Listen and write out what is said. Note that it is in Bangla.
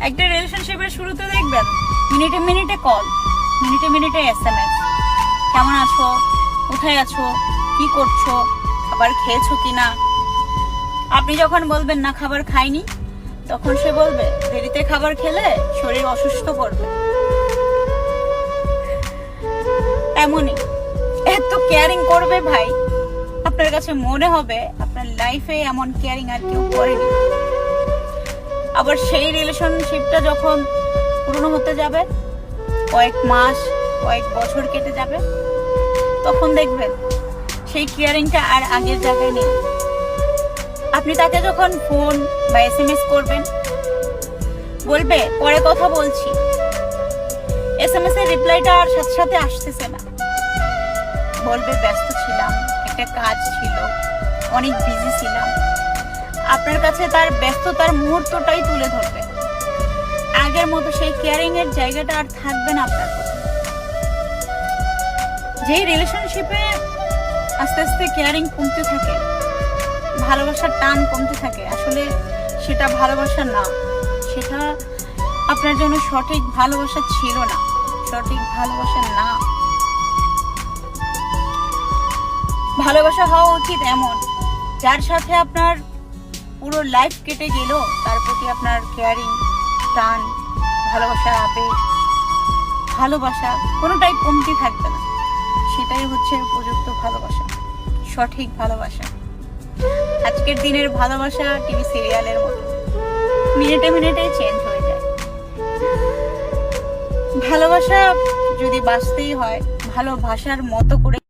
একটা রিলেশনশিপের শুরুতে দেখবেন মিনিটে মিনিটে কল, মিনিটে মিনিটে SMS, কেমন আছো, কোথায় আছো, কি করছো, খাবার খেয়েছো কিনা। আপনি যখন বলবেন না খাবার খাইনি, তখন সে বলবে দেরিতে খাবার খেলে শরীর অসুস্থ করবে। এমনই এত কেয়ারিং করবে ভাই, আপনার কাছে মনে হবে আপনার লাইফে এমন কেয়ারিং আর কেউ করেনি। আবার সেই রিলেশনশিপটা যখন পুরনো হতে যাবে, কয়েক মাস কয়েক বছর কেটে যাবে, তখন দেখবেন সেই কেয়ারিংটা আর আগের জায়গায় নেই। আপনি তাকে যখন ফোন বা SMS করবেন, বলবে পরে কথা বলছি, SMS এর রিপ্লাইটা আর সাথে সাথে আসতেছে না, বলবে ব্যস্ত ছিলাম, একটা কাজ ছিল, অনেক বিজি ছিলাম। আপনার কাছে তার ব্যস্ততার মুহূর্তটাই তুলে ধরবে, আগের মতো সেই কেয়ারিং এর জায়গাটা আর থাকবে না আপনার প্রতি। যে রিলেশনশিপে আস্তে আস্তে কেয়ারিং কমতে থাকে, ভালোবাসার টান কমতে থাকে, আসলে সেটা ভালোবাসা না, সেটা আপনার জন্য সঠিক ভালোবাসা ছিল না, সঠিক ভালোবাসা না। ভালোবাসা হওয়া উচিত এমন, যার সাথে আপনার পুরো লাইফ কেটে গেল, তার প্রতি আপনার কেয়ারিং, টান, ভালোবাসার আবেগ, ভালোবাসা কোনোটাই কমতি থাকবে না। সেটাই হচ্ছে উপযুক্ত ভালোবাসা, সঠিক ভালোবাসা। আজকের দিনের ভালোবাসা টিভি সিরিয়ালের মতো, মিনিটে মিনিটে চেঞ্জ হয়ে যায়। ভালোবাসা যদি বাঁচতেই হয়, ভালোবাসার মতো করে